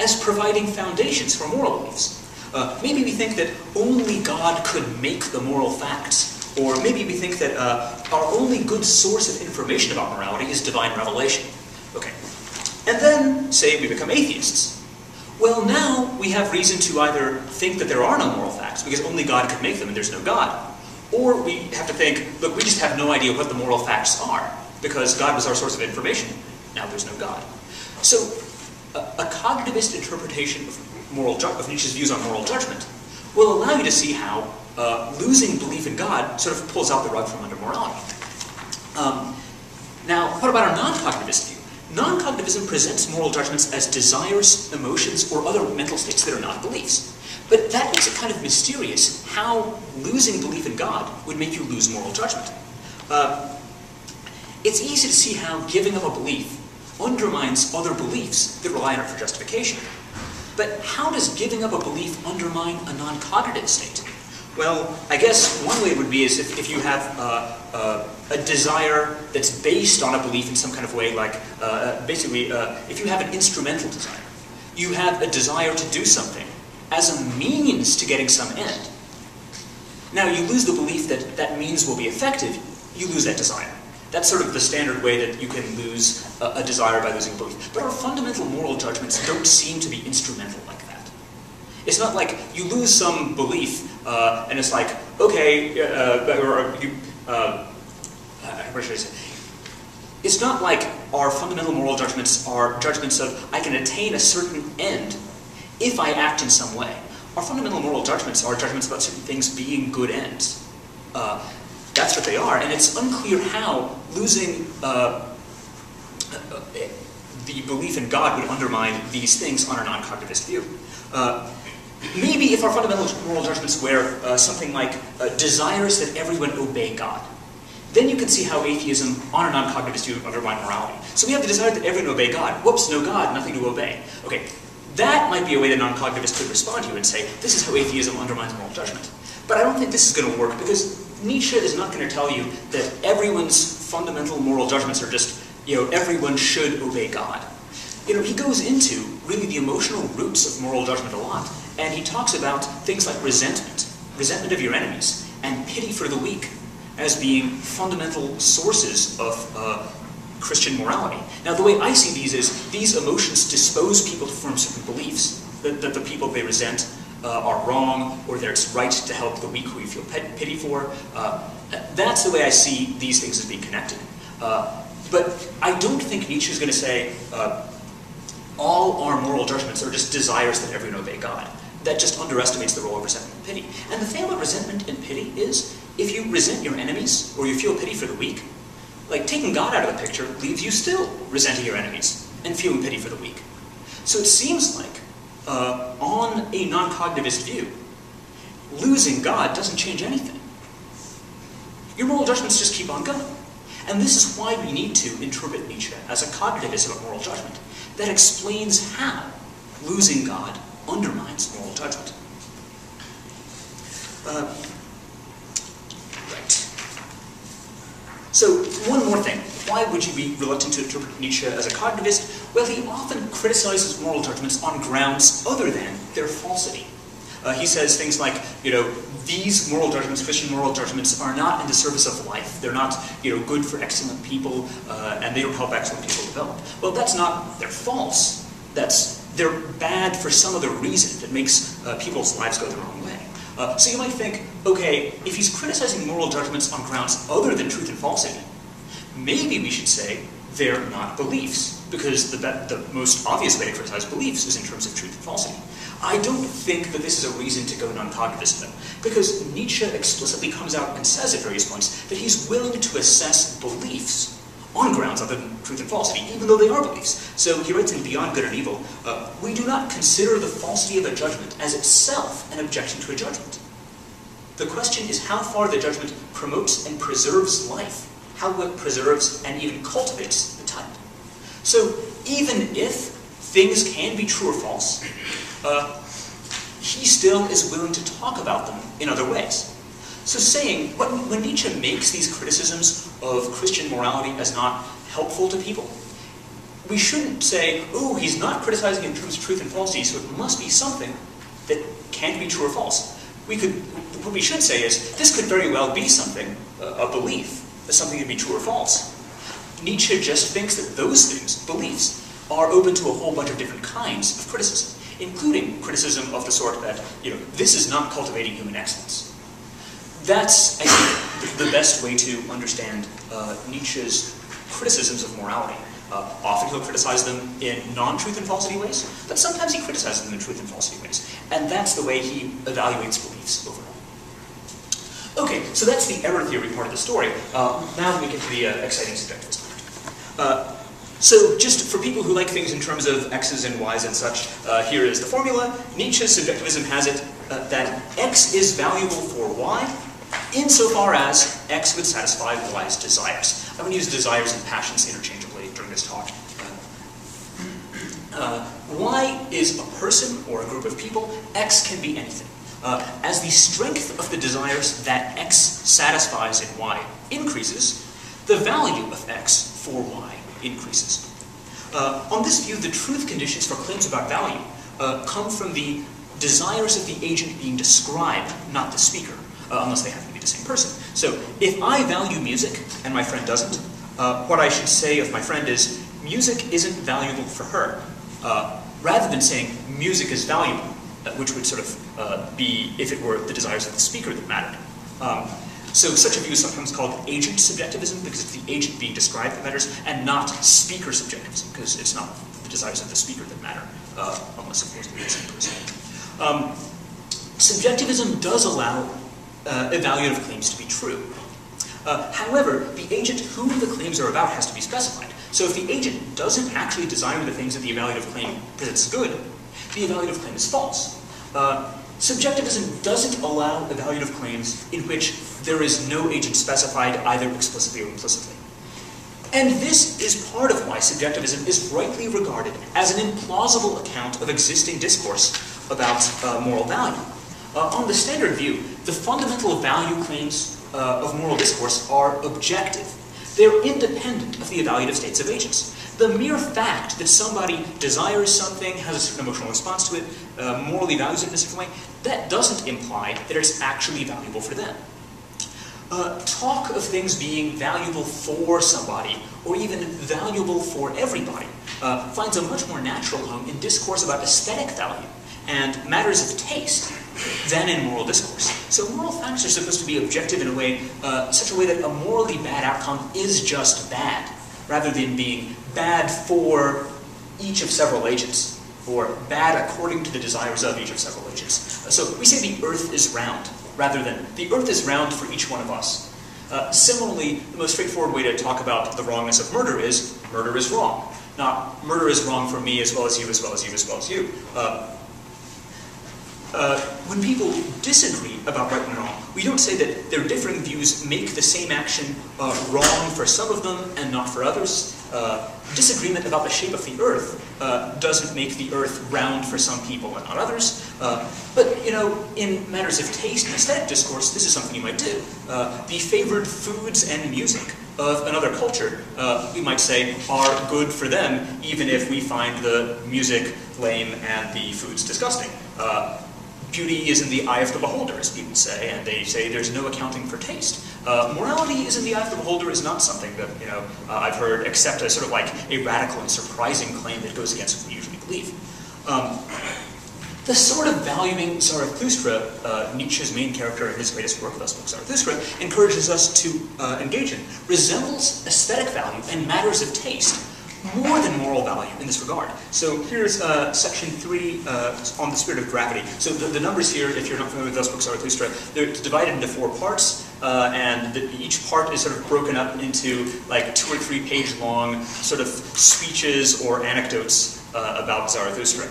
as providing foundations for moral beliefs. Maybe we think that only God could make the moral facts, or maybe we think that our only good source of information about morality is divine revelation. Okay. And then, say we become atheists. Well, now we have reason to either think that there are no moral facts, because only God could make them and there's no God. Or we have to think, look, we just have no idea what the moral facts are, because God was our source of information. Now there's no God. So, a cognitivist interpretation of Nietzsche's views on moral judgment will allow you to see how losing belief in God sort of pulls out the rug from under morality. Now, what about our non-cognitivist view? Non-cognitivism presents moral judgments as desires, emotions, or other mental states that are not beliefs. But that makes it kind of mysterious how losing belief in God would make you lose moral judgment. It's easy to see how giving up a belief undermines other beliefs that rely on it for justification. But how does giving up a belief undermine a non-cognitive state? Well, I guess one way would be is if you have a desire that's based on a belief in some kind of way, like basically if you have an instrumental desire, you have a desire to do something as a means to getting some end. Now you lose the belief that that means will be effective, you lose that desire. That's sort of the standard way that you can lose a desire by losing a belief. But our fundamental moral judgments don't seem to be instrumental like that. It's not like you lose some belief and it's like, okay, what should I say? It's not like our fundamental moral judgments are judgments of, I can attain a certain end if I act in some way. Our fundamental moral judgments are judgments about certain things being good ends. That's what they are, and it's unclear how losing the belief in God would undermine these things on a non-cognitivist view. Maybe if our fundamental moral judgments were something like desires that everyone obey God, then you can see how atheism on a non-cognitivist view would undermine morality. So we have the desire that everyone obey God. Whoops, no God, nothing to obey. Okay, that might be a way that non-cognitivists could respond to you and say, this is how atheism undermines moral judgment. But I don't think this is going to work, because Nietzsche is not going to tell you that everyone's fundamental moral judgments are just, everyone should obey God. He goes into really the emotional roots of moral judgment a lot, and he talks about things like resentment of your enemies, and pity for the weak as being fundamental sources of Christian morality. Now, the way I see these is, these emotions dispose people to form certain beliefs, that the people they resent are wrong, or that it's right to help the weak who you feel pity for. That's the way I see these things as being connected. But I don't think Nietzsche is going to say all our moral judgments are just desires that everyone obey God. That just underestimates the role of resentment and pity. And the thing about resentment and pity is, if you resent your enemies, or you feel pity for the weak, like taking God out of the picture leaves you still resenting your enemies and feeling pity for the weak. So it seems like on a non-cognitivist view, losing God doesn't change anything. Your moral judgments just keep on going. And this is why we need to interpret Nietzsche as a cognitivist of moral judgment. That explains how losing God undermines moral judgment. Right. So, one more thing. Why would you be reluctant to interpret Nietzsche as a cognitivist? Well, he often criticizes moral judgments on grounds other than their falsity. He says things like, these moral judgments, Christian moral judgments, are not in the service of life. They're not, good for excellent people, and they don't help excellent people develop. Well, that's not, they're false. They're bad for some other reason that makes people's lives go the wrong way. So you might think, okay, if he's criticizing moral judgments on grounds other than truth and falsity, maybe we should say they're not beliefs, because the most obvious way to criticize beliefs is in terms of truth and falsity. I don't think that this is a reason to go non-cognitivist, though, because Nietzsche explicitly comes out and says at various points that he's willing to assess beliefs on grounds other than truth and falsity, even though they are beliefs. So he writes in Beyond Good and Evil, we do not consider the falsity of a judgment as itself an objection to a judgment. The question is how far the judgment promotes and preserves life, how it preserves and even cultivates the type. So even if things can be true or false, he still is willing to talk about them in other ways. So saying, when Nietzsche makes these criticisms of Christian morality as not helpful to people, we shouldn't say, oh, he's not criticizing in terms of truth and falsity, so it must be something that can't be true or false. What we should say is, this could very well be something, a belief, something to be true or false. Nietzsche just thinks that those things, beliefs, are open to a whole bunch of different kinds of criticism, including criticism of the sort that, this is not cultivating human excellence. That's, I think, the best way to understand Nietzsche's criticisms of morality. Often he'll criticize them in non-truth and falsity ways, but sometimes he criticizes them in truth and falsity ways. And that's the way he evaluates beliefs overall. Okay, so that's the error theory part of the story. Now we get to the exciting subjectivism part. So just for people who like things in terms of x's and y's and such, here is the formula. Nietzsche's subjectivism has it that x is valuable for y insofar as x would satisfy y's desires. I'm going to use desires and passions interchangeably during this talk. Y is a person or a group of people. X can be anything. As the strength of the desires that x satisfies in y increases, the value of x for y increases. On this view, the truth conditions for claims about value come from the desires of the agent being described, not the speaker, unless they happen to be the same person. So if I value music and my friend doesn't, what I should say of my friend is, music isn't valuable for her, rather than saying music is valuable, which would sort of be if it were the desires of the speaker that mattered. So such a view is sometimes called agent subjectivism, because it's the agent being described that matters, and not speaker subjectivism, because it's not the desires of the speaker that matter, unless of course they're the same person. Subjectivism does allow evaluative claims to be true. However, the agent whom the claims are about has to be specified. So if the agent doesn't actually desire the things that the evaluative claim presents as good, the evaluative claim is false. Subjectivism doesn't allow evaluative claims in which there is no agent specified either explicitly or implicitly. And this is part of why subjectivism is rightly regarded as an implausible account of existing discourse about moral value. On the standard view, the fundamental value claims of moral discourse are objective. They're independent of the evaluative states of agents. The mere fact that somebody desires something, has a certain emotional response to it, morally values it in a certain way, that doesn't imply that it's actually valuable for them. Talk of things being valuable for somebody, or even valuable for everybody, finds a much more natural home in discourse about aesthetic value and matters of taste than in moral discourse. So moral facts are supposed to be objective in a way, such a way that a morally bad outcome is just bad, rather than being bad for each of several agents, or bad according to the desires of each of several agents. So we say the earth is round, rather than the earth is round for each one of us. Similarly, the most straightforward way to talk about the wrongness of murder is wrong. Not murder is wrong for me as well as you, as well as you, as well as you. When people disagree about right and wrong, we don't say that their differing views make the same action wrong for some of them and not for others. Disagreement about the shape of the earth doesn't make the earth round for some people and not others. But, in matters of taste and aesthetic discourse, this is something you might do. The favored foods and music of another culture, we might say, are good for them, even if we find the music lame and the foods disgusting. Beauty is in the eye of the beholder, as people say, and they say there's no accounting for taste. Morality is in the eye of the beholder is not something that, I've heard, except as sort of like a radical and surprising claim that goes against what we usually believe. The sort of valuing Zarathustra, Nietzsche's main character in his greatest work, Thus Spoke Zarathustra, encourages us to engage in, resembles aesthetic value and matters of taste more than moral value in this regard. So here's section 3 on the spirit of gravity. So the numbers here, if you're not familiar with Thus Spoke Zarathustra, they're divided into 4 parts, and each part is sort of broken up into like 2 or 3 page long sort of speeches or anecdotes about Zarathustra.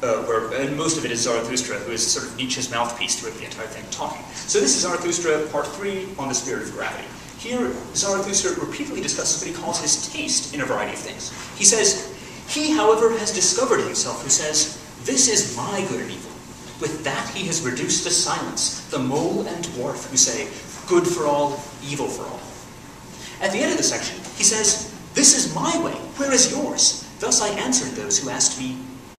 And most of it is Zarathustra, who is sort of Nietzsche's mouthpiece throughout the entire thing, talking. So this is Zarathustra, part 3 on the spirit of gravity. Here, Zarathustra repeatedly discusses what he calls his taste in a variety of things. He says, he, however, has discovered himself who says, this is my good and evil. With that he has reduced to silence the mole and dwarf who say, good for all, evil for all. At the end of the section, he says, This is my way. Where is yours? Thus I answered those who asked me,